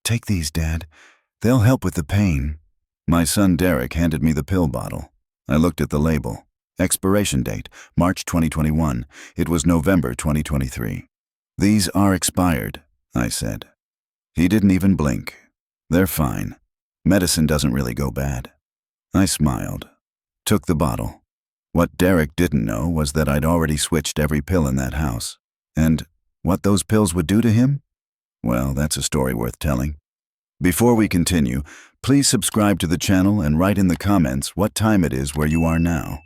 Take these, Dad. They'll help with the pain. My son Derek handed me the pill bottle. I looked at the label. Expiration date, March 2021. It was November 2023. These are expired, I said. He didn't even blink. They're fine. Medicine doesn't really go bad. I smiled. Took the bottle. What Derek didn't know was that I'd already switched every pill in that house. And what those pills would do to him? Well, that's a story worth telling. Before we continue, please subscribe to the channel and write in the comments what time it is where you are now.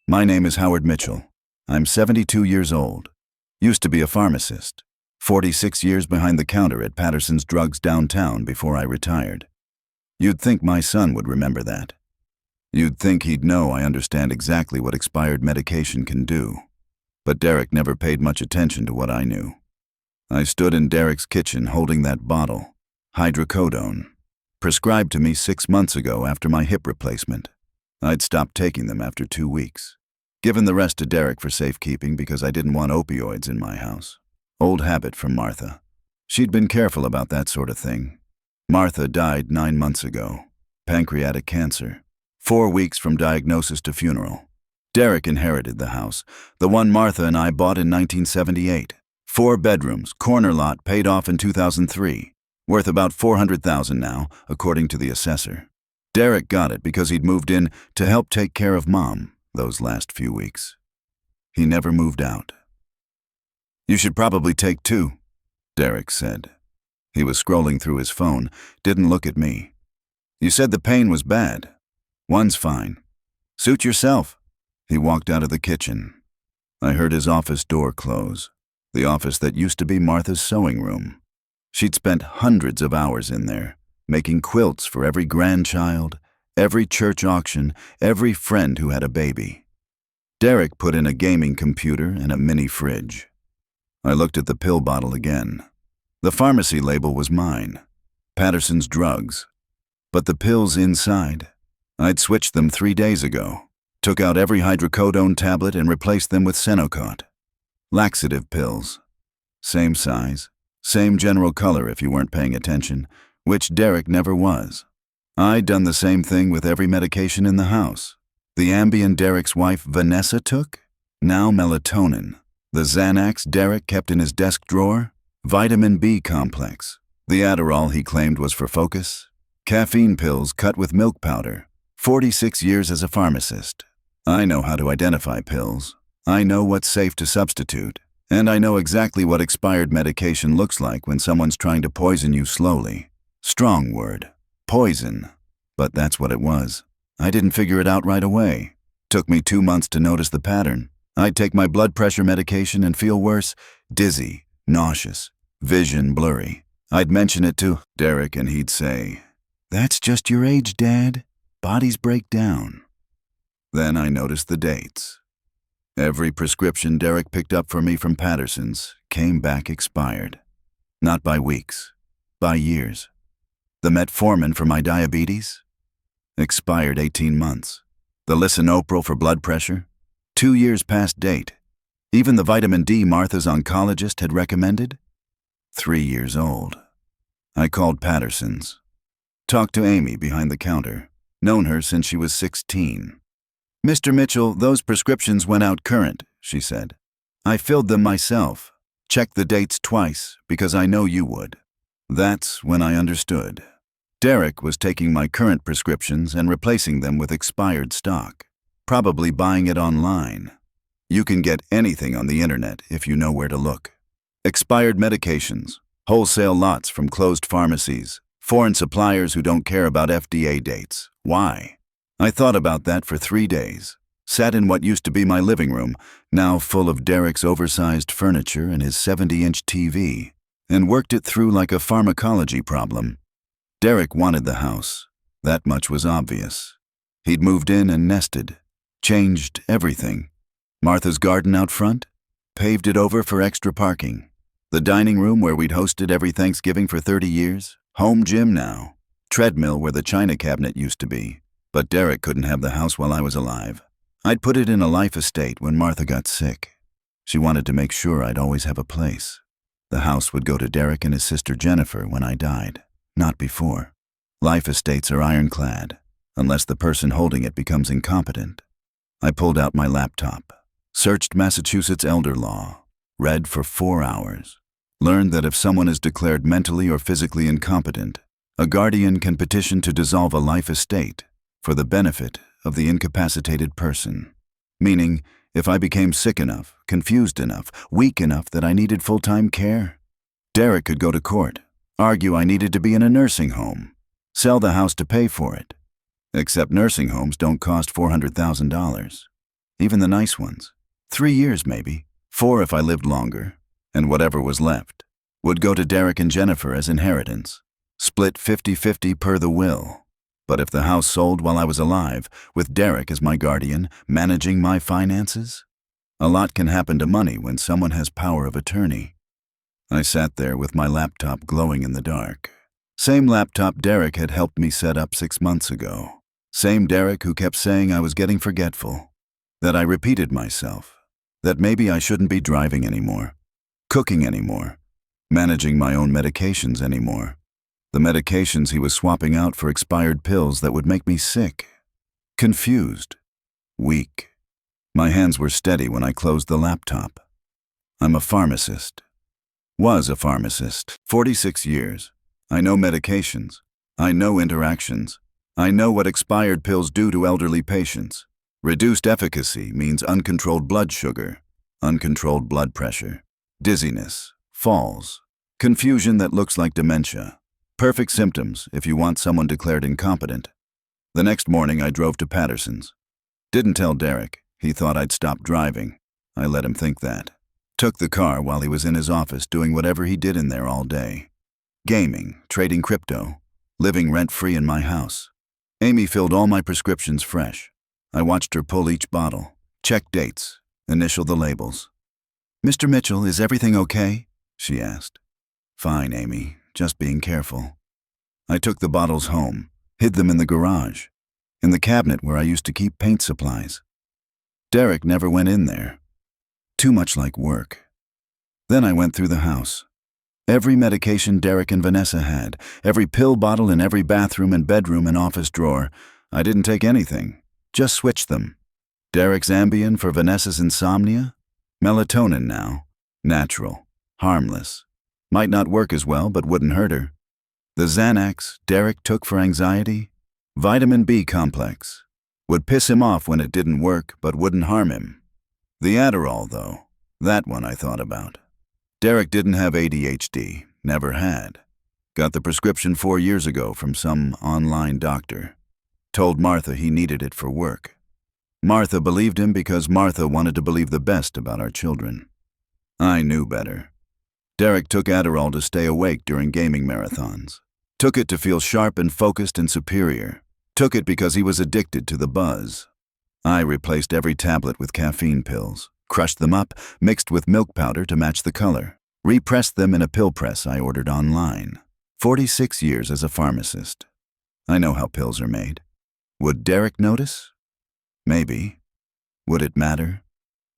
My name is Howard Mitchell. I'm 72 years old. Used to be a pharmacist. 46 years behind the counter at Patterson's Drugs downtown before I retired. You'd think my son would remember that. You'd think he'd know I understand exactly what expired medication can do. But Derek never paid much attention to what I knew. I stood in Derek's kitchen holding that bottle, hydrocodone, prescribed to me 6 months ago after my hip replacement. I'd stopped taking them after 2 weeks. Given the rest to Derek for safekeeping because I didn't want opioids in my house. Old habit from Martha. She'd been careful about that sort of thing. Martha died 9 months ago. Pancreatic cancer. 4 weeks from diagnosis to funeral. Derek inherited the house, the one Martha and I bought in 1978. 4 bedrooms, corner lot, paid off in 2003. Worth about $400,000 now, according to the assessor. Derek got it because he'd moved in to help take care of Mom those last few weeks. He never moved out. You should probably take 2, Derek said. He was scrolling through his phone, didn't look at me. You said the pain was bad. One's fine. Suit yourself. He walked out of the kitchen. I heard his office door close. The office that used to be Martha's sewing room. She'd spent hundreds of hours in there, making quilts for every grandchild, every church auction, every friend who had a baby. Derek put in a gaming computer and a mini fridge. I looked at the pill bottle again. The pharmacy label was mine, Patterson's Drugs. But the pills inside, I'd switched them 3 days ago. Took out every hydrocodone tablet and replaced them with Senokot. Laxative pills. Same size, same general color if you weren't paying attention, which Derek never was. I'd done the same thing with every medication in the house. The Ambien Derek's wife Vanessa took, now melatonin. The Xanax Derek kept in his desk drawer, vitamin B complex. The Adderall he claimed was for focus. Caffeine pills cut with milk powder. 46 years as a pharmacist. I know how to identify pills. I know what's safe to substitute. And I know exactly what expired medication looks like when someone's trying to poison you slowly. Strong word. Poison. But that's what it was. I didn't figure it out right away. Took me 2 months to notice the pattern. I'd take my blood pressure medication and feel worse, dizzy, nauseous, vision blurry. I'd mention it to Derek and he'd say, "That's just your age, Dad. Bodies break down." Then I noticed the dates. Every prescription Derek picked up for me from Patterson's came back expired. Not by weeks, by years. The metformin for my diabetes? Expired 18 months. The lisinopril for blood pressure? 2 years past date. Even the vitamin D Martha's oncologist had recommended? 3 years old. I called Patterson's. Talked to Amy behind the counter. Known her since she was 16. "Mr. Mitchell, those prescriptions went out current," she said. "I filled them myself. Checked the dates twice, because I know you would." That's when I understood. Derek was taking my current prescriptions and replacing them with expired stock. Probably buying it online. You can get anything on the internet if you know where to look. Expired medications, wholesale lots from closed pharmacies, foreign suppliers who don't care about FDA dates. Why? I thought about that for 3 days. Sat in what used to be my living room, now full of Derek's oversized furniture and his 70-inch TV, and worked it through like a pharmacology problem. Derek wanted the house. That much was obvious. He'd moved in and nested. Changed everything. Martha's garden out front? Paved it over for extra parking. The dining room where we'd hosted every Thanksgiving for 30 years? Home gym now. Treadmill where the china cabinet used to be. But Derek couldn't have the house while I was alive. I'd put it in a life estate when Martha got sick. She wanted to make sure I'd always have a place. The house would go to Derek and his sister Jennifer when I died. Not before. Life estates are ironclad, unless the person holding it becomes incompetent. I pulled out my laptop, searched Massachusetts elder law, read for 4 hours, learned that if someone is declared mentally or physically incompetent, a guardian can petition to dissolve a life estate for the benefit of the incapacitated person. Meaning, if I became sick enough, confused enough, weak enough that I needed full-time care, Derek could go to court, argue I needed to be in a nursing home, sell the house to pay for it. Except nursing homes don't cost $400,000. Even the nice ones. 3 years maybe, 4 if I lived longer, and whatever was left would go to Derek and Jennifer as inheritance, split 50-50 per the will. But if the house sold while I was alive, with Derek as my guardian, managing my finances, a lot can happen to money when someone has power of attorney. I sat there with my laptop glowing in the dark. Same laptop Derek had helped me set up 6 months ago. Same Derek who kept saying I was getting forgetful, that I repeated myself, that maybe I shouldn't be driving anymore, cooking anymore, managing my own medications anymore. The medications he was swapping out for expired pills that would make me sick. Confused. Weak. My hands were steady when I closed the laptop. I'm a pharmacist. Was a pharmacist. 46 years. I know medications. I know interactions. I know what expired pills do to elderly patients. Reduced efficacy means uncontrolled blood sugar, uncontrolled blood pressure, dizziness, falls, confusion that looks like dementia. Perfect symptoms if you want someone declared incompetent. The next morning I drove to Patterson's. Didn't tell Derek. He thought I'd stopped driving. I let him think that. Took the car while he was in his office doing whatever he did in there all day. Gaming, trading crypto, living rent-free in my house. Amy filled all my prescriptions fresh. I watched her pull each bottle, check dates, initial the labels. "Mr. Mitchell, is everything okay?" she asked. "Fine, Amy. Just being careful." I took the bottles home, hid them in the garage, in the cabinet where I used to keep paint supplies. Derek never went in there. Too much like work. Then I went through the house. Every medication Derek and Vanessa had, every pill bottle in every bathroom and bedroom and office drawer. I didn't take anything, just switched them. Derek's Ambien for Vanessa's insomnia? Melatonin now. Natural. Harmless. Might not work as well, but wouldn't hurt her. The Xanax Derek took for anxiety? Vitamin B complex. Would piss him off when it didn't work, but wouldn't harm him. The Adderall, though, that one I thought about. Derek didn't have ADHD, never had. Got the prescription 4 years ago from some online doctor. Told Martha he needed it for work. Martha believed him because Martha wanted to believe the best about our children. I knew better. Derek took Adderall to stay awake during gaming marathons. Took it to feel sharp and focused and superior. Took it because he was addicted to the buzz. I replaced every tablet with caffeine pills, crushed them up, mixed with milk powder to match the color, repressed them in a pill press I ordered online. 46 years as a pharmacist. I know how pills are made. Would Derek notice? Maybe. Would it matter?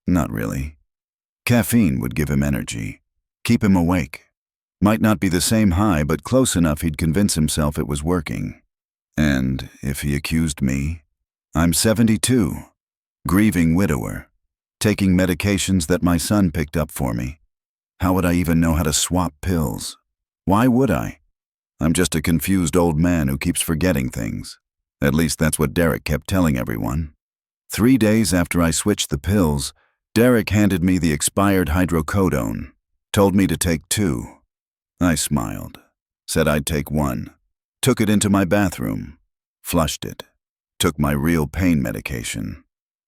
Not really. Caffeine would give him energy, keep him awake. Might not be the same high, but close enough he'd convince himself it was working. And if he accused me, I'm 72, grieving widower, taking medications that my son picked up for me. How would I even know how to swap pills? Why would I? I'm just a confused old man who keeps forgetting things. At least that's what Derek kept telling everyone. 3 days after I switched the pills, Derek handed me the expired hydrocodone, told me to take 2. I smiled, said I'd take 1, took it into my bathroom, flushed it, took my real pain medication,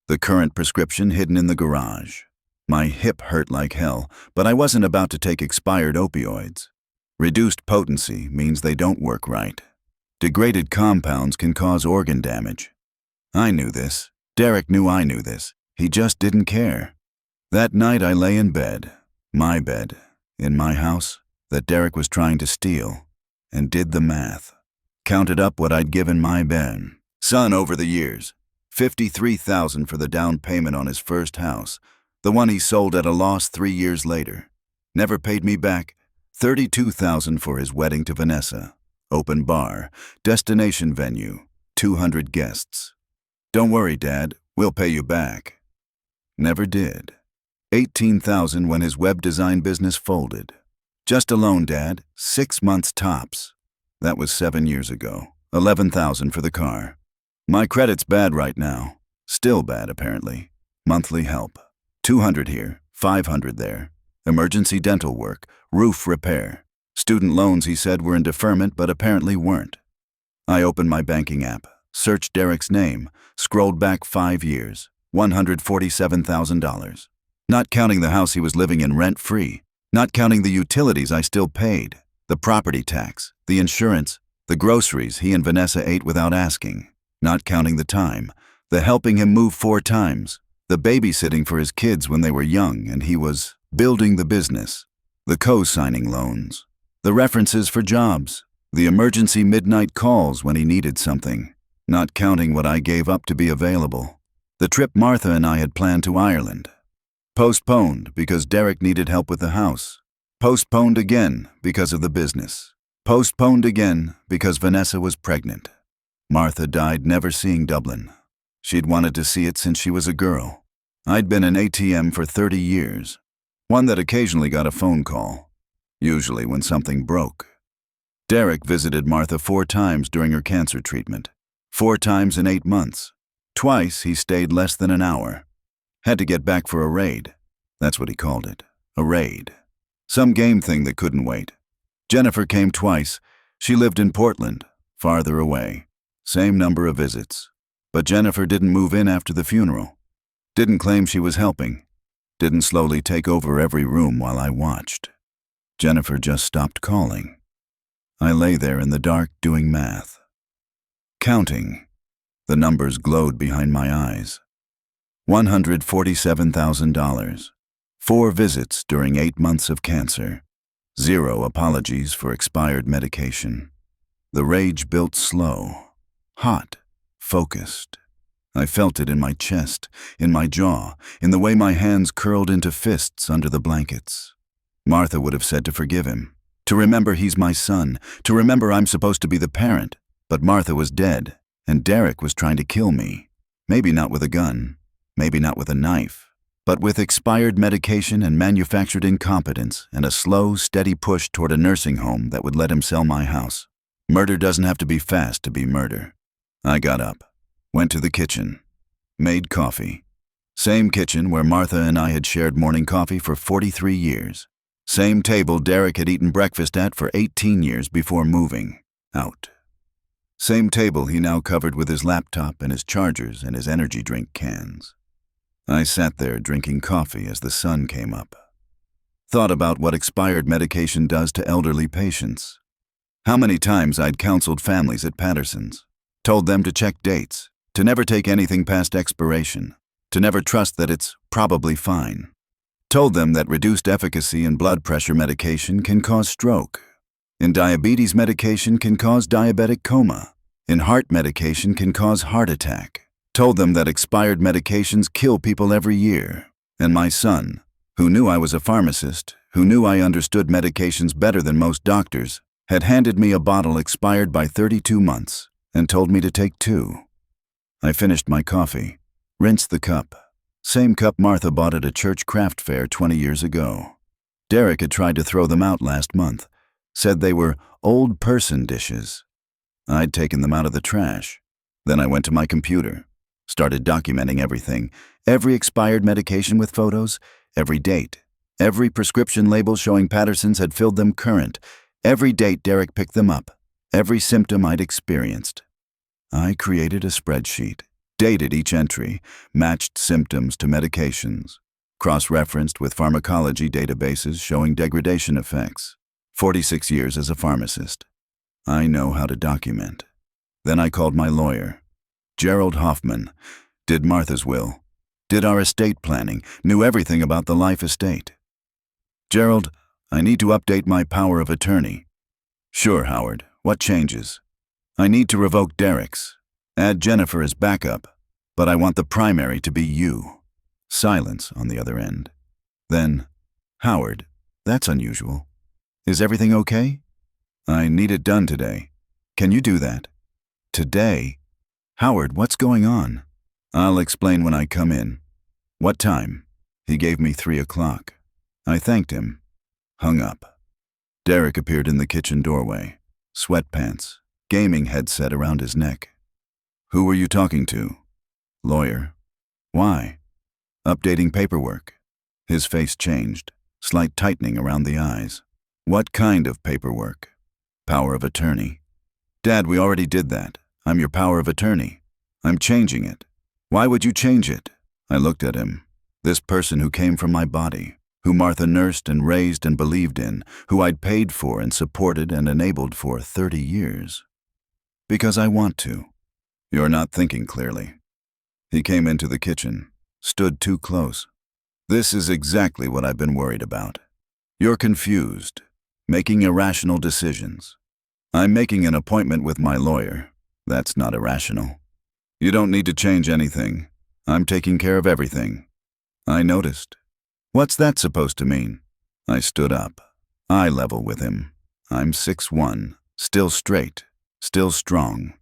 the current prescription hidden in the garage. My hip hurt like hell, but I wasn't about to take expired opioids. Reduced potency means they don't work right. Degraded compounds can cause organ damage. I knew this. Derek knew I knew this. He just didn't care. That night I lay in bed, my bed, in my house, that Derek was trying to steal, and did the math. Counted up what I'd given my son over the years. $53,000 for the down payment on his first house, the one he sold at a loss 3 years later. Never paid me back. $32,000 for his wedding to Vanessa. Open bar. Destination venue. 200 guests. Don't worry, Dad. We'll pay you back. Never did. 18,000 when his web design business folded. Just a loan, Dad. 6 months tops. That was 7 years ago. 11,000 for the car. My credit's bad right now. Still bad, apparently. Monthly help. 200 here, 500 there. Emergency dental work, roof repair. Student loans, he said, were in deferment, but apparently weren't. I opened my banking app, searched Derek's name, scrolled back 5 years. $147,000. Not counting the house he was living in rent-free. Not counting the utilities I still paid. The property tax, the insurance, the groceries he and Vanessa ate without asking. Not counting the time, the helping him move 4 times, the babysitting for his kids when they were young and he was building the business, the co-signing loans, the references for jobs, the emergency midnight calls when he needed something. Not counting what I gave up to be available. The trip Martha and I had planned to Ireland. Postponed because Derek needed help with the house. Postponed again because of the business. Postponed again because Vanessa was pregnant. Martha died never seeing Dublin. She'd wanted to see it since she was a girl. I'd been an ATM for 30 years. One that occasionally got a phone call. Usually when something broke. Derek visited Martha 4 times during her cancer treatment. 4 times in 8 months. Twice he stayed less than an hour. Had to get back for a raid. That's what he called it. A raid. Some game thing that couldn't wait. Jennifer came twice. She lived in Portland, farther away. Same number of visits. But Jennifer didn't move in after the funeral. Didn't claim she was helping. Didn't slowly take over every room while I watched. Jennifer just stopped calling. I lay there in the dark doing math. Counting. The numbers glowed behind my eyes. $147,000. 4 visits during 8 months of cancer. 0 apologies for expired medication. The rage built slow. Hot. Focused. I felt it in my chest, in my jaw, in the way my hands curled into fists under the blankets. Martha would have said to forgive him, to remember he's my son, to remember I'm supposed to be the parent, but Martha was dead, and Derek was trying to kill me. Maybe not with a gun, maybe not with a knife, but with expired medication and manufactured incompetence and a slow, steady push toward a nursing home that would let him sell my house. Murder doesn't have to be fast to be murder. I got up, went to the kitchen, made coffee. Same kitchen where Martha and I had shared morning coffee for 43 years. Same table Derek had eaten breakfast at for 18 years before moving out. Same table he now covered with his laptop and his chargers and his energy drink cans. I sat there drinking coffee as the sun came up. Thought about what expired medication does to elderly patients. How many times I'd counseled families at Patterson's. Told them to check dates, to never take anything past expiration, to never trust that it's probably fine. Told them that reduced efficacy in blood pressure medication can cause stroke. In diabetes medication can cause diabetic coma. In heart medication can cause heart attack. Told them that expired medications kill people every year. And my son, who knew I was a pharmacist, who knew I understood medications better than most doctors, had handed me a bottle expired by 32 months and told me to take 2. I finished my coffee, rinsed the cup. Same cup Martha bought at a church craft fair 20 years ago. Derek had tried to throw them out last month, said they were old person dishes. I'd taken them out of the trash. Then I went to my computer, started documenting everything, every expired medication with photos, every date, every prescription label showing Patterson's had filled them current, every date Derek picked them up, every symptom I'd experienced. I created a spreadsheet, dated each entry, matched symptoms to medications, cross-referenced with pharmacology databases showing degradation effects. 46 years as a pharmacist. I know how to document. Then I called my lawyer, Gerald Hoffman, did Martha's will, did our estate planning, knew everything about the life estate. Gerald, I need to update my power of attorney. Sure, Howard, what changes? I need to revoke Derek's, add Jennifer as backup, but I want the primary to be you. Silence on the other end. Then, Howard, that's unusual. Is everything okay? I need it done today. Can you do that? Today? Howard, what's going on? I'll explain when I come in. What time? He gave me 3 o'clock. I thanked him. Hung up. Derek appeared in the kitchen doorway. Sweatpants, gaming headset around his neck. Who were you talking to? Lawyer. Why? Updating paperwork. His face changed, slight tightening around the eyes. What kind of paperwork? Power of attorney. Dad, we already did that. I'm your power of attorney. I'm changing it. Why would you change it? I looked at him. This person who came from my body, who Martha nursed and raised and believed in, who I'd paid for and supported and enabled for 30 years. Because I want to. You're not thinking clearly. He came into the kitchen, stood too close. This is exactly what I've been worried about. You're confused, making irrational decisions. I'm making an appointment with my lawyer. That's not irrational. You don't need to change anything. I'm taking care of everything. I noticed. What's that supposed to mean? I stood up, eye level with him. I'm 6'1", still straight, still strong.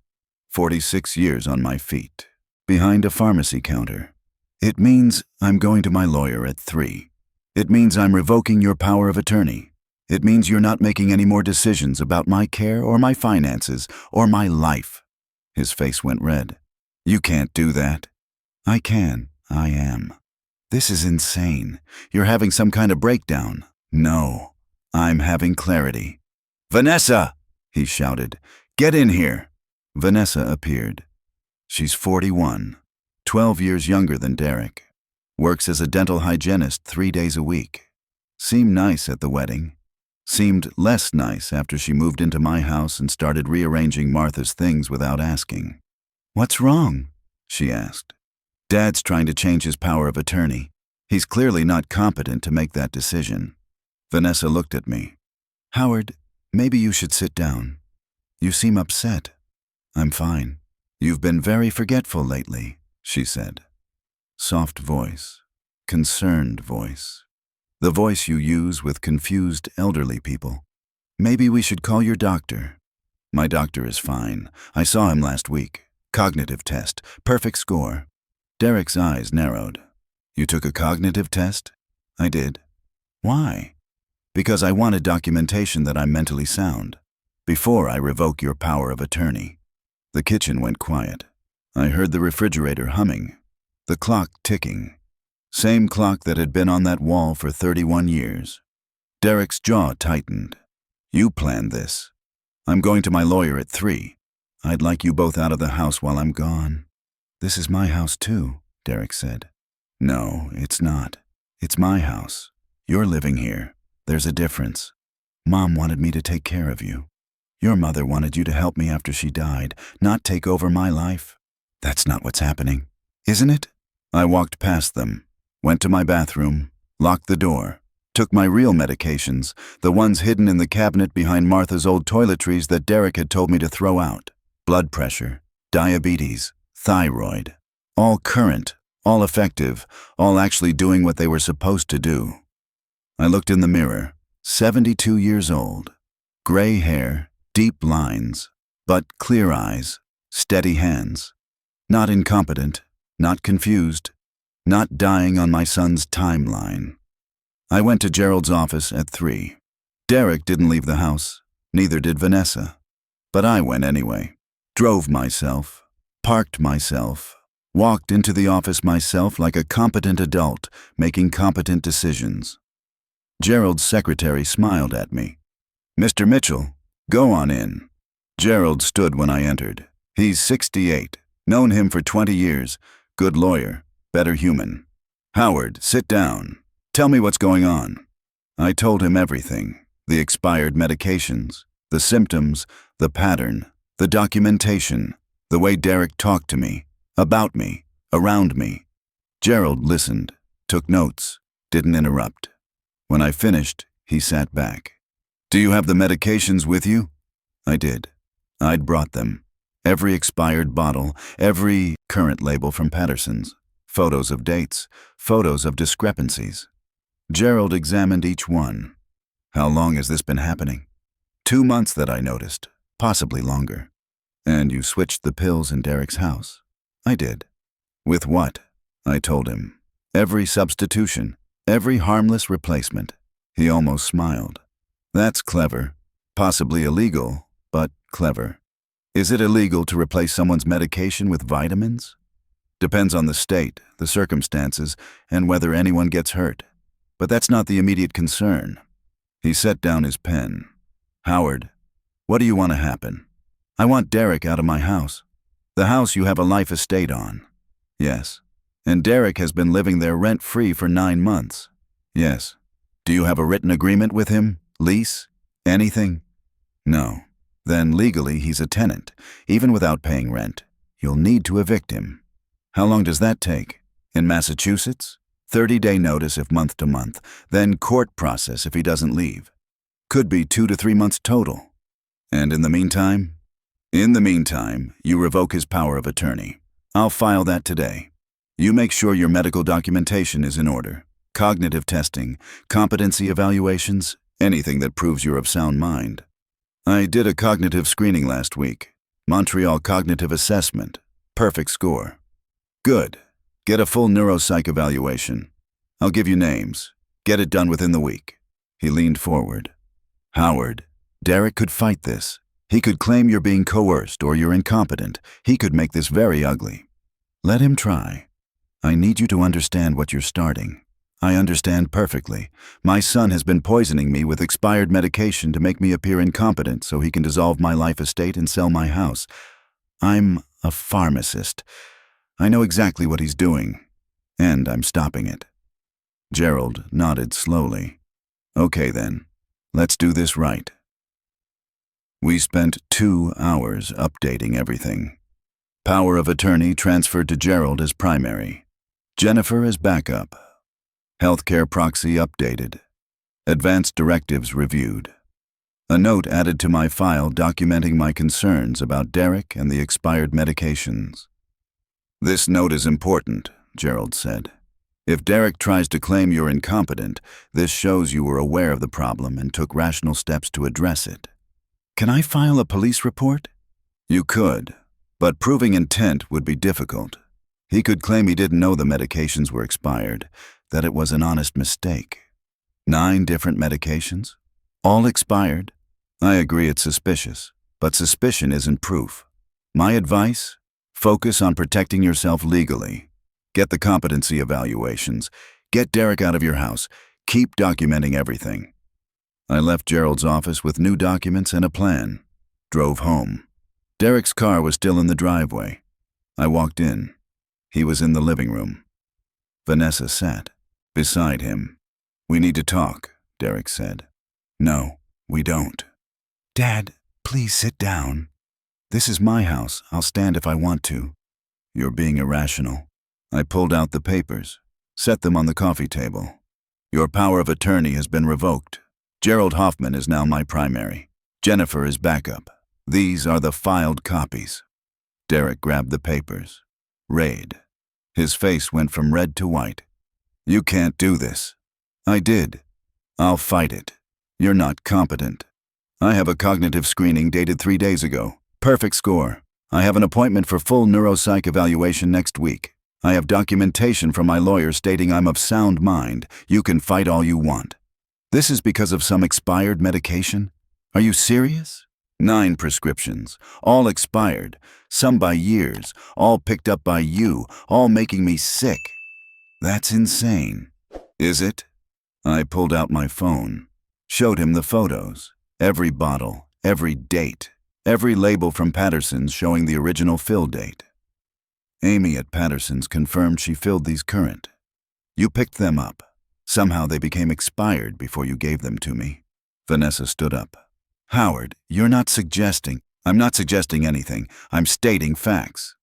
46 years on my feet, behind a pharmacy counter. It means I'm going to my lawyer at 3. It means I'm revoking your power of attorney. It means you're not making any more decisions about my care or my finances or my life. His face went red. You can't do that. I can. I am. This is insane. You're having some kind of breakdown. No, I'm having clarity. Vanessa, he shouted. Get in here. Vanessa appeared. She's 41, 12 years younger than Derek. Works as a dental hygienist 3 days a week. Seemed nice at the wedding. Seemed less nice after she moved into my house and started rearranging Martha's things without asking. What's wrong? She asked. Dad's trying to change his power of attorney. He's clearly not competent to make that decision. Vanessa looked at me. Howard, maybe you should sit down. You seem upset. I'm fine. You've been very forgetful lately, she said. Soft voice, concerned voice. The voice you use with confused elderly people. Maybe we should call your doctor. My doctor is fine. I saw him last week. Cognitive test, perfect score. Derek's eyes narrowed. You took a cognitive test? I did. Why? Because I wanted documentation that I'm mentally sound, before I revoke your power of attorney. The kitchen went quiet. I heard the refrigerator humming, the clock ticking. Same clock that had been on that wall for 31 years. Derek's jaw tightened. You planned this. I'm going to my lawyer at 3. I'd like you both out of the house while I'm gone. This is my house too, Derek said. No, it's not. It's my house. You're living here. There's a difference. Mom wanted me to take care of you. Your mother wanted you to help me after she died, not take over my life. That's not what's happening, isn't it? I walked past them, went to my bathroom, locked the door, took my real medications, the ones hidden in the cabinet behind Martha's old toiletries that Derek had told me to throw out. Blood pressure, diabetes, thyroid. All current, all effective, all actually doing what they were supposed to do. I looked in the mirror, 72 years old. Gray hair, deep lines, but clear eyes, steady hands. Not incompetent, not confused, not dying on my son's timeline. I went to Gerald's office at 3. Derek didn't leave the house, neither did Vanessa. But I went anyway. Drove myself, parked myself, walked into the office myself like a competent adult, making competent decisions. Gerald's secretary smiled at me. Mr. Mitchell, go on in. Gerald stood when I entered. He's 68, known him for 20 years, good lawyer, better human. Howard, sit down. Tell me what's going on. I told him everything, the expired medications, the symptoms, the pattern, the documentation, the way Derek talked to me, about me, around me. Gerald listened, took notes, didn't interrupt. When I finished, he sat back. Do you have the medications with you? I did. I'd brought them. Every expired bottle, every current label from Patterson's. Photos of dates, photos of discrepancies. Gerald examined each one. How long has this been happening? 2 months that I noticed. possibly longer. And you switched the pills in Derek's house? I did. With what? I told him. Every substitution, every harmless replacement. He almost smiled. That's clever. Possibly illegal, but clever. Is it illegal to replace someone's medication with vitamins? Depends on the state, the circumstances, and whether anyone gets hurt. But that's not the immediate concern. He set down his pen. Howard, what do you want to happen? I want Derek out of my house. The house you have a life estate on. Yes. And Derek has been living there rent-free for 9 months. Yes. Do you have a written agreement with him? Lease? Anything? No. Then legally he's a tenant, even without paying rent. You'll need to evict him. How long does that take? In Massachusetts? 30-day notice if month to month, then court process if he doesn't leave. Could be 2 to 3 months total. And in the meantime? In the meantime, you revoke his power of attorney. I'll file that today. You make sure your medical documentation is in order. Cognitive testing, competency evaluations, anything that proves you're of sound mind. I did a cognitive screening last week. Montreal Cognitive Assessment. Perfect score. Good. Get a full neuropsych evaluation. I'll give you names. Get it done within the week. He leaned forward. Howard, Derek could fight this. He could claim you're being coerced or you're incompetent. He could make this very ugly. Let him try. I need you to understand what you're starting. I understand perfectly. My son has been poisoning me with expired medication to make me appear incompetent so he can dissolve my life estate and sell my house. I'm a pharmacist. I know exactly what he's doing, and I'm stopping it. Gerald nodded slowly. Okay then, let's do this right. We spent 2 hours updating everything. Power of attorney transferred to Gerald as primary. Jennifer as backup. Healthcare proxy updated. Advanced directives reviewed. A note added to my file documenting my concerns about Derek and the expired medications. This note is important, Gerald said. If Derek tries to claim you're incompetent, this shows you were aware of the problem and took rational steps to address it. Can I file a police report? You could, but proving intent would be difficult. He could claim he didn't know the medications were expired, that it was an honest mistake. 9 different medications? All expired? I agree it's suspicious, but suspicion isn't proof. My advice? Focus on protecting yourself legally. Get the competency evaluations. Get Derek out of your house. Keep documenting everything. I left Gerald's office with new documents and a plan. Drove home. Derek's car was still in the driveway. I walked in. He was in the living room. Vanessa sat beside him. We need to talk, Derek said. No, we don't. Dad, please sit down. This is my house. I'll stand if I want to. You're being irrational. I pulled out the papers, set them on the coffee table. Your power of attorney has been revoked. Gerald Hoffman is now my primary. Jennifer is backup. These are the filed copies. Derek grabbed the papers. Read. His face went from red to white. You can't do this. I did. I'll fight it. You're not competent. I have a cognitive screening dated 3 days ago. Perfect score. I have an appointment for full neuropsych evaluation next week. I have documentation from my lawyer stating I'm of sound mind. You can fight all you want. This is because of some expired medication? Are you serious? 9 prescriptions, all expired, some by years, all picked up by you, all making me sick. That's insane. Is it? I pulled out my phone, showed him the photos, every bottle, every date, every label from Patterson's showing the original fill date. Amy at Patterson's confirmed she filled these current. You picked them up. Somehow they became expired before you gave them to me. Vanessa stood up. Howard, you're not suggesting. I'm not suggesting anything. I'm stating facts.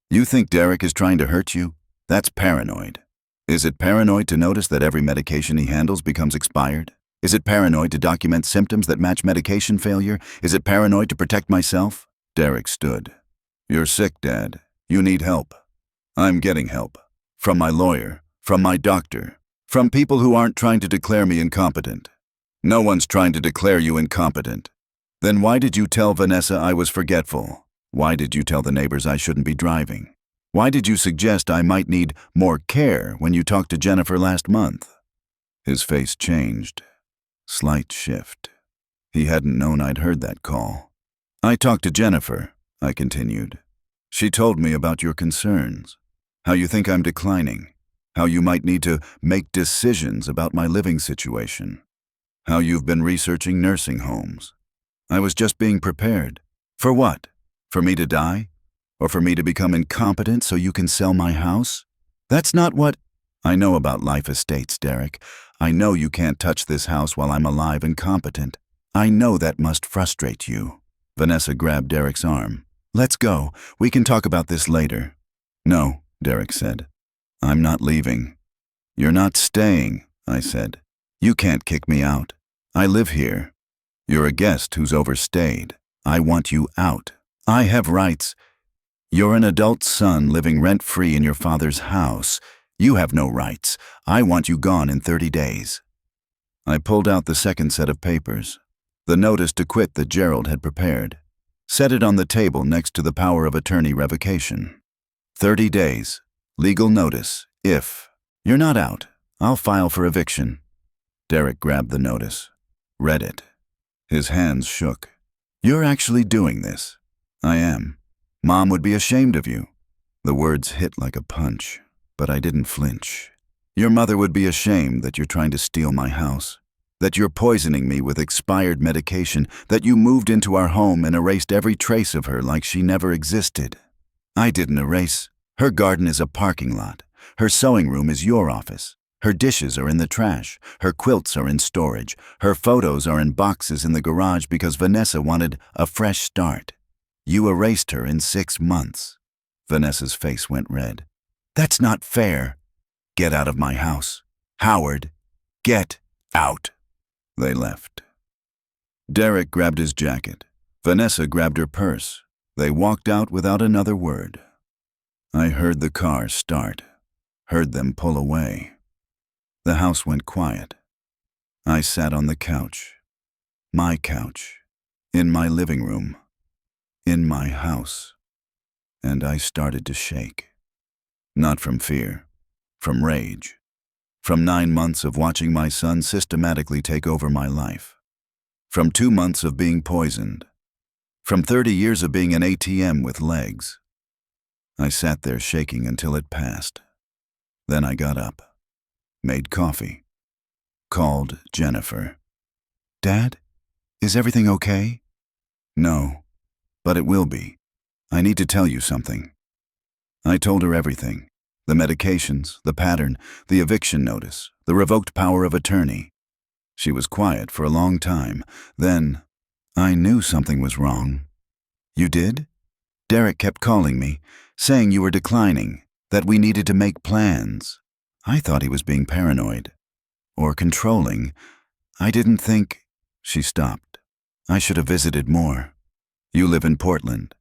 You think Derek is trying to hurt you? That's paranoid. Is it paranoid to notice that every medication he handles becomes expired? Is it paranoid to document symptoms that match medication failure? Is it paranoid to protect myself? Derek stood. You're sick, Dad. You need help. I'm getting help. From my lawyer, from my doctor, from people who aren't trying to declare me incompetent. No one's trying to declare you incompetent. Then why did you tell Vanessa I was forgetful? Why did you tell the neighbors I shouldn't be driving? Why did you suggest I might need more care when you talked to Jennifer last month? His face changed. Slight shift. He hadn't known I'd heard that call. I talked to Jennifer, I continued. She told me about your concerns, how you think I'm declining, how you might need to make decisions about my living situation, how you've been researching nursing homes. I was just being prepared. For what? For me to die? Or for me to become incompetent so you can sell my house? That's not what... I know about life estates, Derek. I know you can't touch this house while I'm alive and competent. I know that must frustrate you. Vanessa grabbed Derek's arm. Let's go. We can talk about this later. No, Derek said. I'm not leaving. You're not staying, I said. You can't kick me out. I live here. You're a guest who's overstayed. I want you out. I have rights. You're an adult son living rent-free in your father's house. You have no rights. I want you gone in 30 days. I pulled out the second set of papers, the notice to quit that Gerald had prepared, set it on the table next to the power of attorney revocation. 30 days. Legal notice. If you're not out, I'll file for eviction. Derek grabbed the notice, read it. His hands shook. You're actually doing this. I am. Mom would be ashamed of you. The words hit like a punch, but I didn't flinch. Your mother would be ashamed that you're trying to steal my house, that you're poisoning me with expired medication, that you moved into our home and erased every trace of her like she never existed. I didn't erase. Her garden is a parking lot. Her sewing room is your office. Her dishes are in the trash. Her quilts are in storage. Her photos are in boxes in the garage because Vanessa wanted a fresh start. You erased her in 6 months. Vanessa's face went red. That's not fair. Get out of my house. Howard, get out. They left. Derek grabbed his jacket. Vanessa grabbed her purse. They walked out without another word. I heard the car start, heard them pull away. The house went quiet. I sat on the couch, my couch, in my living room, in my house, and I started to shake. Not from fear, from rage, from 9 months of watching my son systematically take over my life, from 2 months of being poisoned, from 30 years of being an ATM with legs. I sat there shaking until it passed. Then I got up, made coffee, called Jennifer. Dad, is everything okay? No, but it will be. I need to tell you something. I told her everything. The medications, the pattern, the eviction notice, the revoked power of attorney. She was quiet for a long time. Then, I knew something was wrong. You did? Derek kept calling me, saying you were declining, that we needed to make plans. I thought he was being paranoid. Or controlling. I didn't think... She stopped. I should have visited more. You live in Portland.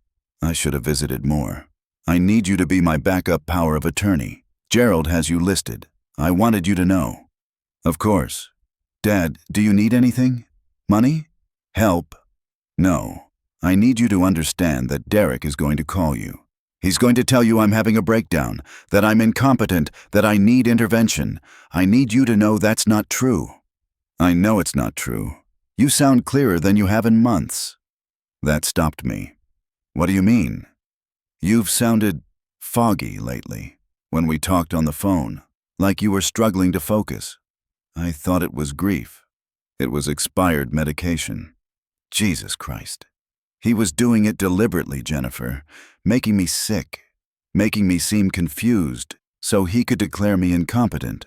I should have visited more. I need you to be my backup power of attorney. Gerald has you listed. I wanted you to know. Of course. Dad, do you need anything? Money? Help? No. I need you to understand that Derek is going to call you. He's going to tell you I'm having a breakdown, that I'm incompetent, that I need intervention. I need you to know that's not true. I know it's not true. You sound clearer than you have in months. That stopped me. What do you mean? You've sounded foggy lately, when we talked on the phone, like you were struggling to focus. I thought it was grief. It was expired medication. Jesus Christ. He was doing it deliberately, Jennifer, making me sick, making me seem confused, so he could declare me incompetent.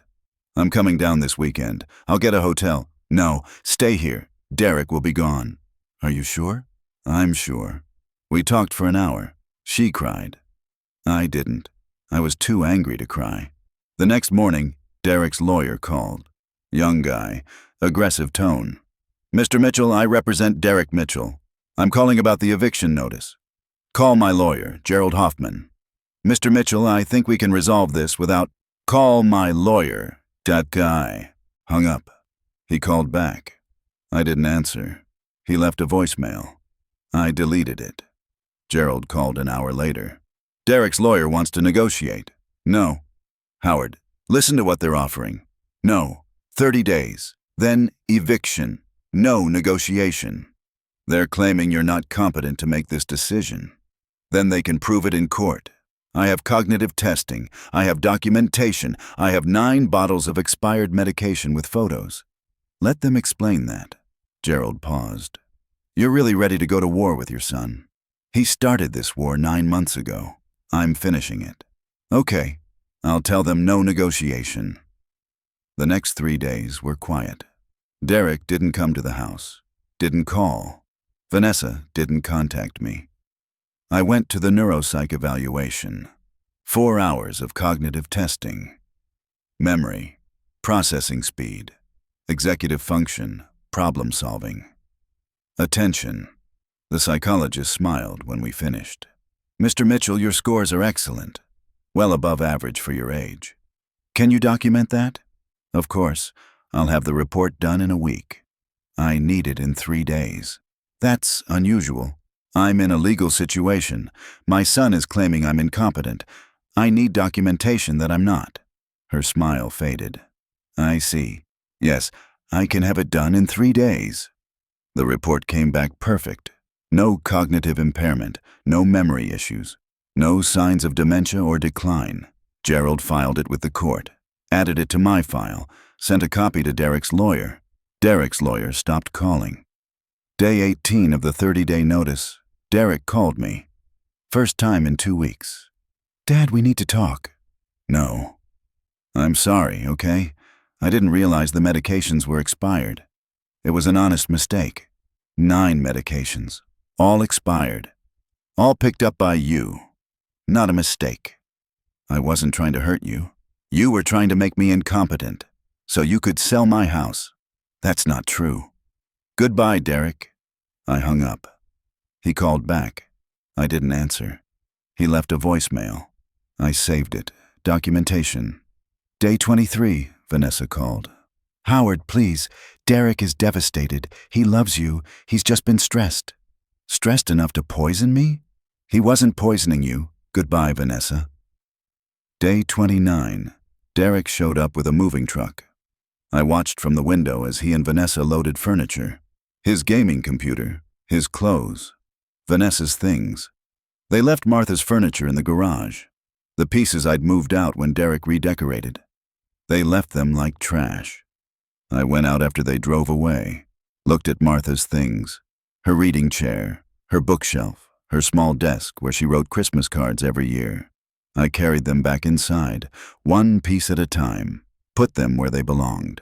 I'm coming down this weekend. I'll get a hotel. No, stay here. Derek will be gone. Are you sure? I'm sure. We talked for an hour. She cried. I didn't. I was too angry to cry. The next morning, Derek's lawyer called. Young guy, aggressive tone. Mr. Mitchell, I represent Derek Mitchell. I'm calling about the eviction notice. Call my lawyer, Gerald Hoffman. Mr. Mitchell, I think we can resolve this without... Call my lawyer. That guy. Hung up. He called back. I didn't answer. He left a voicemail. I deleted it. Gerald called an hour later. Derek's lawyer wants to negotiate. No. Howard, listen to what they're offering. No. 30 days. Then eviction. No negotiation. They're claiming you're not competent to make this decision. Then they can prove it in court. I have cognitive testing. I have documentation. I have 9 bottles of expired medication with photos. Let them explain that. Gerald paused. You're really ready to go to war with your son. He started this war 9 months ago. I'm finishing it. Okay, I'll tell them no negotiation. The next 3 days were quiet. Derek didn't come to the house, didn't call. Vanessa didn't contact me. I went to the neuropsych evaluation. 4 hours of cognitive testing. Memory, processing speed, executive function, problem solving. Attention. The psychologist smiled when we finished. Mr. Mitchell, your scores are excellent. Well above average for your age. Can you document that? Of course. I'll have the report done in a week. I need it in 3 days. That's unusual. I'm in a legal situation. My son is claiming I'm incompetent. I need documentation that I'm not. Her smile faded. I see. Yes, I can have it done in 3 days. The report came back perfect. No cognitive impairment, no memory issues, no signs of dementia or decline. Gerald filed it with the court, added it to my file, sent a copy to Derek's lawyer. Derek's lawyer stopped calling. Day 18 of the 30-day notice, Derek called me. First time in 2 weeks. Dad, we need to talk. No. I'm sorry, okay? I didn't realize the medications were expired. It was an honest mistake. 9 medications, all expired. All picked up by you. Not a mistake. I wasn't trying to hurt you. You were trying to make me incompetent, so you could sell my house. That's not true. Goodbye, Derek. I hung up. He called back. I didn't answer. He left a voicemail. I saved it. Documentation. Day 23, Vanessa called. Howard, please. Derek is devastated. He loves you. He's just been stressed. Stressed enough to poison me? He wasn't poisoning you. Goodbye, Vanessa. Day 29. Derek showed up with a moving truck. I watched from the window as he and Vanessa loaded furniture. His gaming computer, his clothes, Vanessa's things. They left Martha's furniture in the garage, the pieces I'd moved out when Derek redecorated. They left them like trash. I went out after they drove away, looked at Martha's things, her reading chair, her bookshelf, her small desk where she wrote Christmas cards every year. I carried them back inside, one piece at a time, put them where they belonged.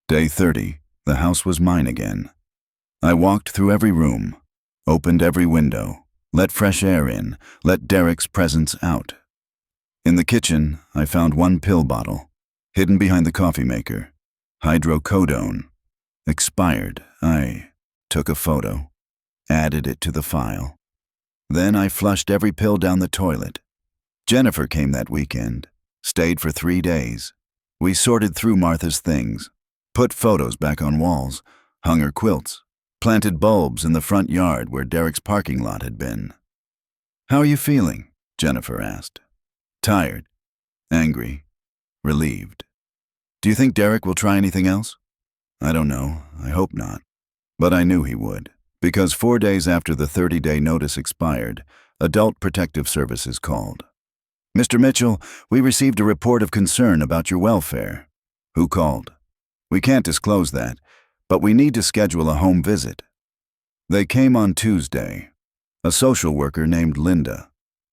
Day 30, the house was mine again. I walked through every room, opened every window, let fresh air in, let Derek's presence out. In the kitchen, I found 1 pill bottle, hidden behind the coffee maker. Hydrocodone. Expired. I took a photo, added it to the file. Then I flushed every pill down the toilet. Jennifer came that weekend, stayed for 3 days. We sorted through Martha's things, put photos back on walls, hung her quilts, planted bulbs in the front yard where Derek's parking lot had been. How are you feeling? Jennifer asked. Tired, angry, relieved. Do you think Derek will try anything else? I don't know. I hope not. But I knew he would, because 4 days after the 30-day notice expired, Adult Protective Services called. Mr. Mitchell, we received a report of concern about your welfare. Who called? We can't disclose that, but we need to schedule a home visit. They came on Tuesday. A social worker named Linda,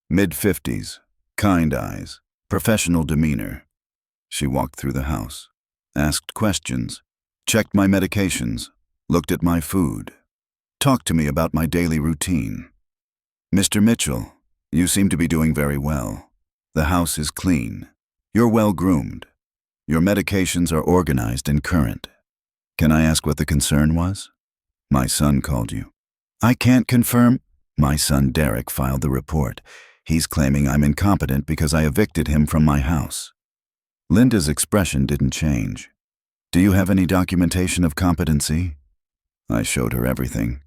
mid-50s, kind eyes, professional demeanor. She walked through the house, asked questions, checked my medications, looked at my food, talked to me about my daily routine. Mr. Mitchell, you seem to be doing very well. The house is clean. You're well groomed. Your medications are organized and current. Can I ask what the concern was? My son called you. I can't confirm. My son Derek filed the report. He's claiming I'm incompetent because I evicted him from my house. Linda's expression didn't change. Do you have any documentation of competency? I showed her everything.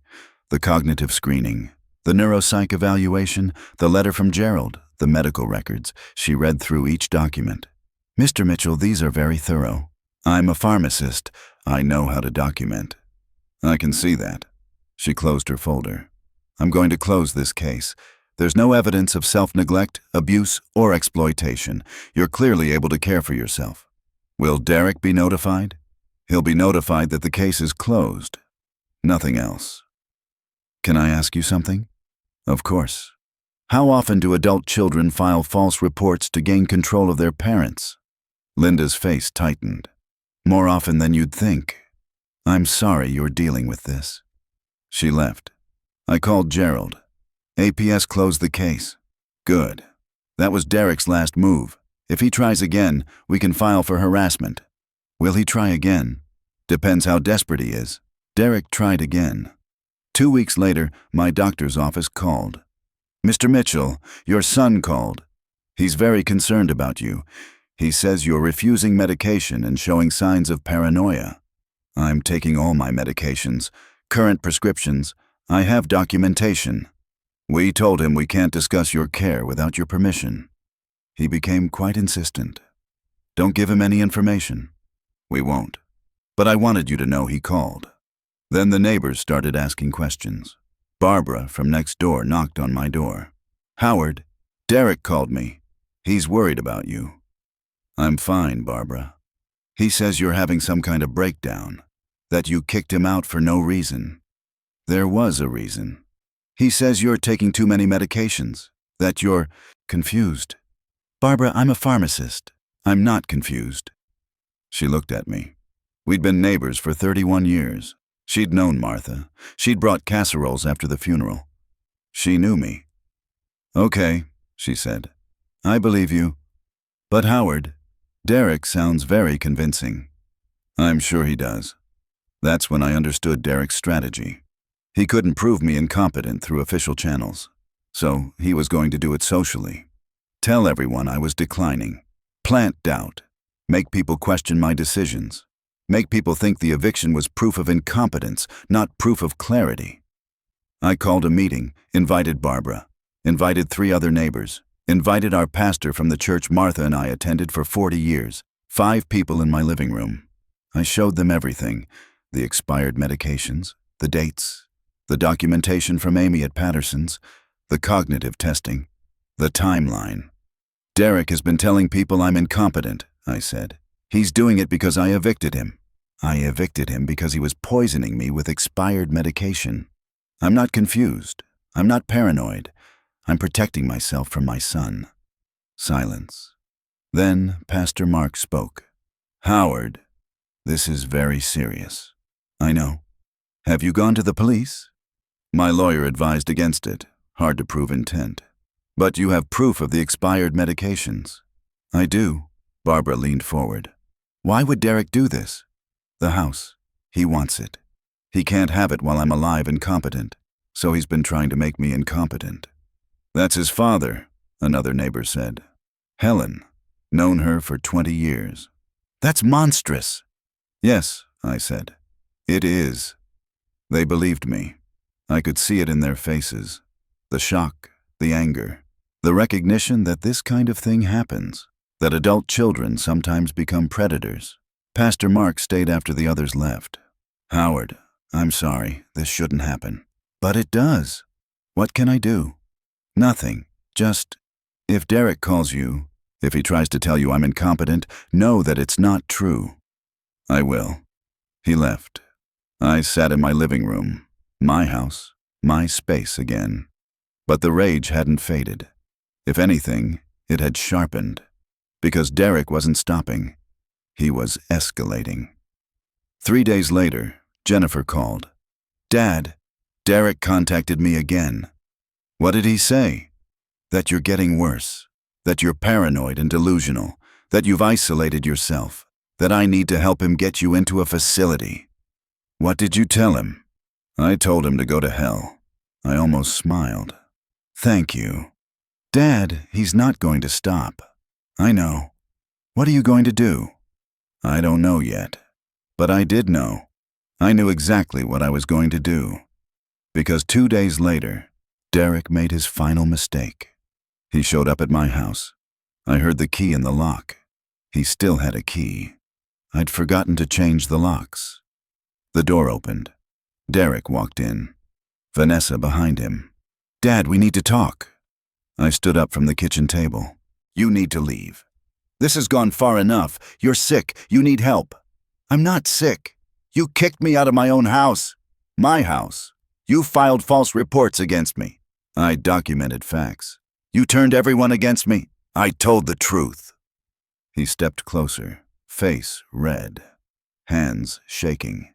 The cognitive screening, the neuropsych evaluation, the letter from Gerald, the medical records. She read through each document. "Mr. Mitchell, these are very thorough. I'm a pharmacist. I know how to document." "I can see that." She closed her folder. "I'm going to close this case. There's no evidence of self-neglect, abuse, or exploitation. You're clearly able to care for yourself." "Will Derek be notified?" "He'll be notified that the case is closed. Nothing else." "Can I ask you something?" "Of course." "How often do adult children file false reports to gain control of their parents?" Linda's face tightened. "More often than you'd think. I'm sorry you're dealing with this." She left. I called Gerald. "APS closed the case." "Good. That was Derek's last move. If he tries again, we can file for harassment." "Will he try again?" "Depends how desperate he is." Derek tried again. 2 weeks later, my doctor's office called. "Mr. Mitchell, your son called. He's very concerned about you. He says you're refusing medication and showing signs of paranoia." "I'm taking all my medications, current prescriptions. I have documentation." "We told him we can't discuss your care without your permission." He became quite insistent. "Don't give him any information." "We won't. But I wanted you to know he called." Then the neighbors started asking questions. Barbara from next door knocked on my door. "Howard, Derek called me. He's worried about you." "I'm fine, Barbara. He says you're having some kind of breakdown, that you kicked him out for no reason." "There was a reason. He says you're taking too many medications, that you're confused." "Barbara, I'm a pharmacist. I'm not confused." She looked at me. We'd been neighbors for 31 years. She'd known Martha. She'd brought casseroles after the funeral. She knew me. "Okay," she said. "I believe you. But Howard, Derek sounds very convincing." "I'm sure he does." That's when I understood Derek's strategy. He couldn't prove me incompetent through official channels, so he was going to do it socially. Tell everyone I was declining. Plant doubt. Make people question my decisions. Make people think the eviction was proof of incompetence, not proof of clarity. I called a meeting, invited Barbara, invited 3 other neighbors, invited our pastor from the church Martha and I attended for 40 years, 5 people in my living room. I showed them everything, the expired medications, the dates, the documentation from Amy at Patterson's, the cognitive testing, the timeline. "Derek has been telling people I'm incompetent," I said. "He's doing it because I evicted him. I evicted him because he was poisoning me with expired medication. I'm not confused. I'm not paranoid. I'm protecting myself from my son." Silence. Then Pastor Mark spoke. "Howard, this is very serious." "I know. Have you gone to the police?" "My lawyer advised against it. Hard to prove intent." "But you have proof of the expired medications." "I do." Barbara leaned forward. "Why would Derek do this?" "The house. He wants it. He can't have it while I'm alive and competent, so he's been trying to make me incompetent." "That's his father," another neighbor said. "Helen. Known her for 20 years." "That's monstrous." "Yes," I said. "It is." They believed me. I could see it in their faces. The shock, the anger, the recognition that this kind of thing happens, that adult children sometimes become predators. Pastor Mark stayed after the others left. "Howard, I'm sorry, this shouldn't happen." "But it does. What can I do?" "Nothing. Just, if Derek calls you, if he tries to tell you I'm incompetent, know that it's not true." "I will." He left. I sat in my living room, my house, my space again. But the rage hadn't faded. If anything, it had sharpened. Because Derek wasn't stopping. He was escalating. 3 days later, Jennifer called. "Dad, Derek contacted me again." "What did he say?" "That you're getting worse. That you're paranoid and delusional. That you've isolated yourself. That I need to help him get you into a facility." "What did you tell him?" "I told him to go to hell." I almost smiled. "Thank you." "Dad, he's not going to stop." "I know. What are you going to do?" "I don't know yet. But I did know. I knew exactly what I was going to do. Because 2 days later, Derek made his final mistake. He showed up at my house. I heard the key in the lock. He still had a key. I'd forgotten to change the locks. The door opened. Derek walked in. Vanessa behind him. "Dad, we need to talk." I stood up from the kitchen table. "You need to leave. This has gone far enough. You're sick. You need help." "I'm not sick. You kicked me out of my own house. My house. You filed false reports against me." "I documented facts." "You turned everyone against me." "I told the truth." He stepped closer, face red, hands shaking.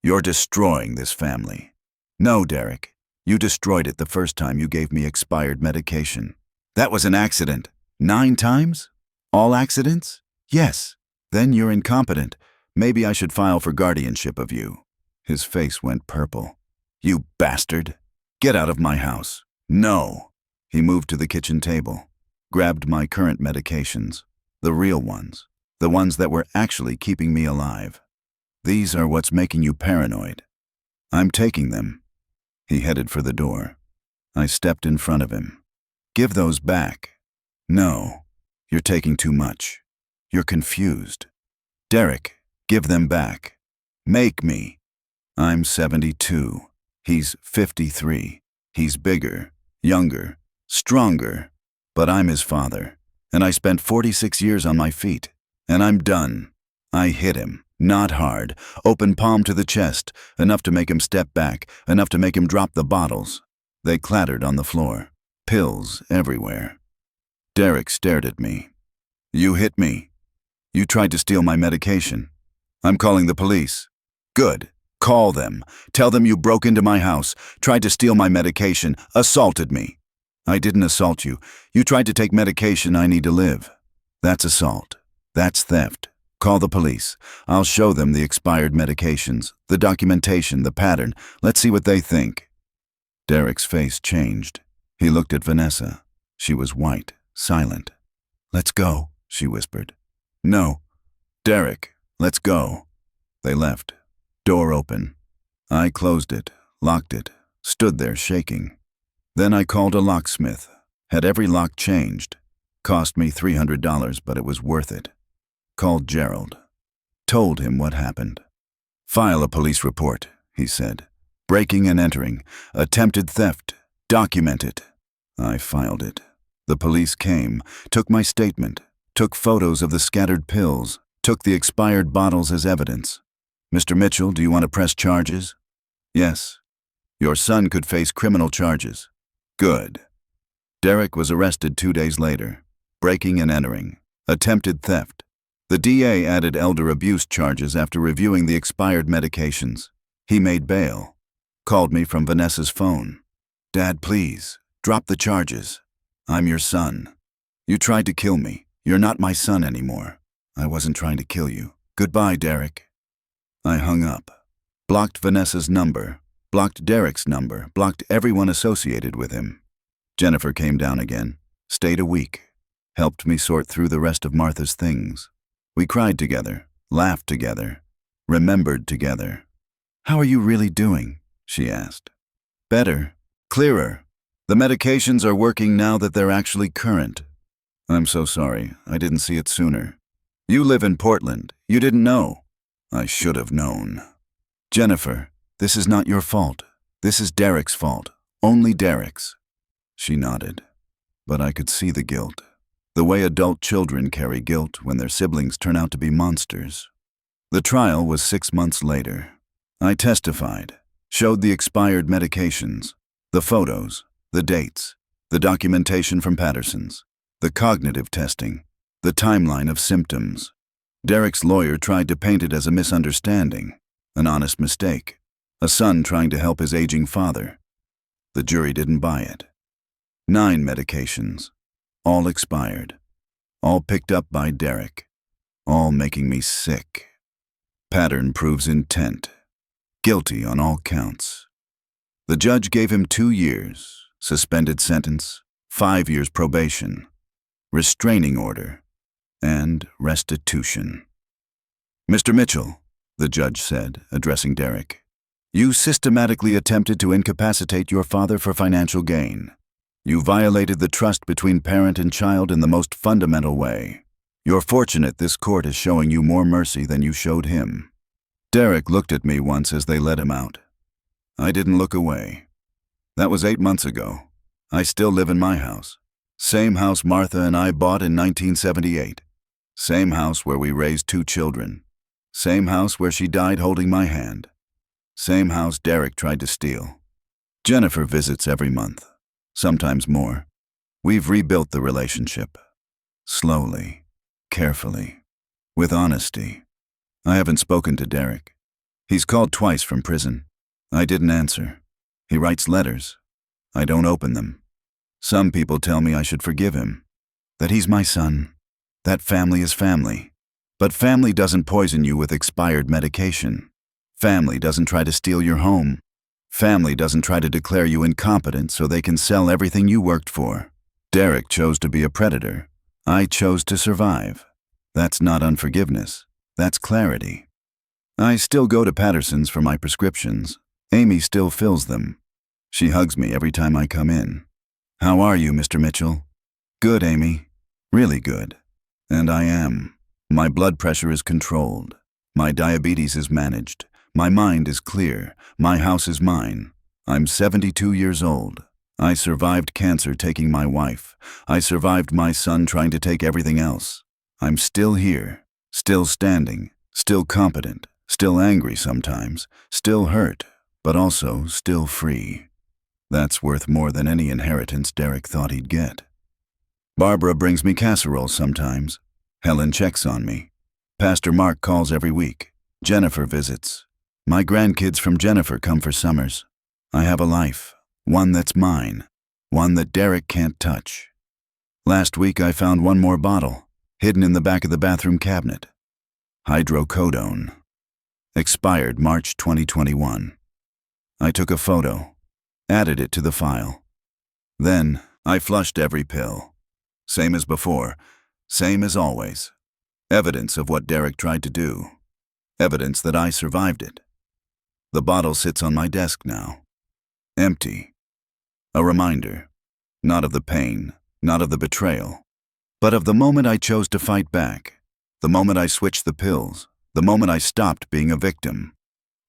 "You're destroying this family." "No, Derek. You destroyed it the first time you gave me expired medication." "That was an accident." 9 times? All accidents?" "Yes." "Then you're incompetent. Maybe I should file for guardianship of you." His face went purple. "You bastard. Get out of my house." "No." He moved to the kitchen table, grabbed my current medications, the real ones, the ones that were actually keeping me alive. "These are what's making you paranoid." "I'm taking them." He headed for the door. I stepped in front of him. "Give those back." "No. You're taking too much. You're confused." "Derek, give them back." "Make me." "I'm 72. He's 53. He's bigger, younger, stronger. But I'm his father, and I spent 46 years on my feet, and I'm done." I hit him, not hard, open palm to the chest, enough to make him step back, enough to make him drop the bottles. They clattered on the floor, pills everywhere. Derek stared at me. "You hit me. You tried to steal my medication. I'm calling the police." "Good. Call them. Tell them you broke into my house, tried to steal my medication, assaulted me." "I didn't assault you. You tried to take medication I need to live." "That's assault. That's theft. Call the police. I'll show them the expired medications, the documentation, the pattern. Let's see what they think." Derek's face changed. He looked at Vanessa. She was white, silent. "Let's go," she whispered. "No." "Derek, let's go." They left. Door open. I closed it, locked it, stood there shaking. Then I called a locksmith. Had every lock changed. Cost me $300, but it was worth it. Called Gerald. Told him what happened. "File a police report," he said. "Breaking and entering. Attempted theft. Document it." I filed it. The police came, took my statement, took photos of the scattered pills, took the expired bottles as evidence. "Mr. Mitchell, do you want to press charges?" "Yes." "Your son could face criminal charges." "Good." Derek was arrested 2 days later. Breaking and entering. Attempted theft. The DA added elder abuse charges after reviewing the expired medications. He made bail. Called me from Vanessa's phone. "Dad, please, drop the charges. I'm your son. You tried to kill me. You're not my son anymore." "I wasn't trying to kill you. Goodbye, Derek." I hung up. Blocked Vanessa's number. Blocked Derek's number. Blocked everyone associated with him. Jennifer came down again. Stayed a week. Helped me sort through the rest of Martha's things. We cried together, laughed together, remembered together. "How are you really doing?" she asked. "Better. Clearer. The medications are working now that they're actually current." "I'm so sorry. I didn't see it sooner." "You live in Portland. You didn't know." "I should have known." "Jennifer, this is not your fault. This is Derek's fault. Only Derek's." She nodded. But I could see the guilt. The way adult children carry guilt when their siblings turn out to be monsters. The trial was 6 months later. I testified, showed the expired medications, the photos, the dates, the documentation from Patterson's, the cognitive testing, the timeline of symptoms. Derek's lawyer tried to paint it as a misunderstanding, an honest mistake, a son trying to help his aging father. The jury didn't buy it. 9 medications, all expired, all picked up by Derek, all making me sick. Pattern proves intent. Guilty on all counts. The judge gave him 2 years, suspended sentence, 5 years probation, restraining order, and restitution. "Mr. Mitchell, the judge said, addressing Derek. You systematically attempted to incapacitate your father for financial gain. You violated the trust between parent and child in the most fundamental way. You're fortunate this court is showing you more mercy than you showed him. Derek looked at me once as they let him out. I didn't look away. That was 8 months ago. I still live in my house. Same house Martha and I bought in 1978. Same house where we raised 2 children. Same house where she died holding my hand. Same house Derek tried to steal. Jennifer visits every month, sometimes more. We've rebuilt the relationship. Slowly, carefully, with honesty. I haven't spoken to Derek. He's called twice from prison. I didn't answer. He writes letters. I don't open them. Some people tell me I should forgive him, that he's my son, that family is family. But family doesn't poison you with expired medication. Family doesn't try to steal your home. Family doesn't try to declare you incompetent so they can sell everything you worked for. Derek chose to be a predator. I chose to survive. That's not unforgiveness. That's clarity. I still go to Patterson's for my prescriptions. Amy still fills them. She hugs me every time I come in. How are you, Mr. Mitchell? Good, Amy. Really good. And I am. My blood pressure is controlled. My diabetes is managed. My mind is clear. My house is mine. I'm 72 years old. I survived cancer taking my wife. I survived my son trying to take everything else. I'm still here, still standing, still competent, still angry sometimes, still hurt, but also still free. That's worth more than any inheritance Derek thought he'd get. Barbara brings me casserole sometimes. Helen checks on me. Pastor Mark calls every week. Jennifer visits. My grandkids from Jennifer come for summers. I have a life, one that's mine, one that Derek can't touch. Last week I found one more bottle, hidden in the back of the bathroom cabinet. Hydrocodone. Expired March 2021. I took a photo, added it to the file. Then I flushed every pill. Same as before, same as always. Evidence of what Derek tried to do. Evidence that I survived it. The bottle sits on my desk now. Empty. A reminder, not of the pain, not of the betrayal, but of the moment I chose to fight back, the moment I switched the pills, the moment I stopped being a victim.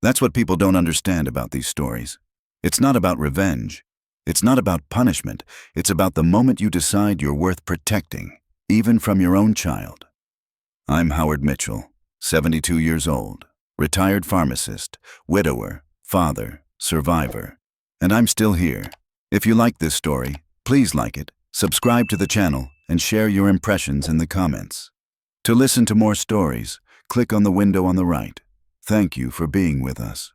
That's what people don't understand about these stories. It's not about revenge. It's not about punishment. It's about the moment you decide you're worth protecting, even from your own child. I'm Howard Mitchell, 72 years old, retired pharmacist, widower, father, survivor, and I'm still here. If you like this story, please like it, subscribe to the channel, and share your impressions in the comments. To listen to more stories, click on the window on the right. Thank you for being with us.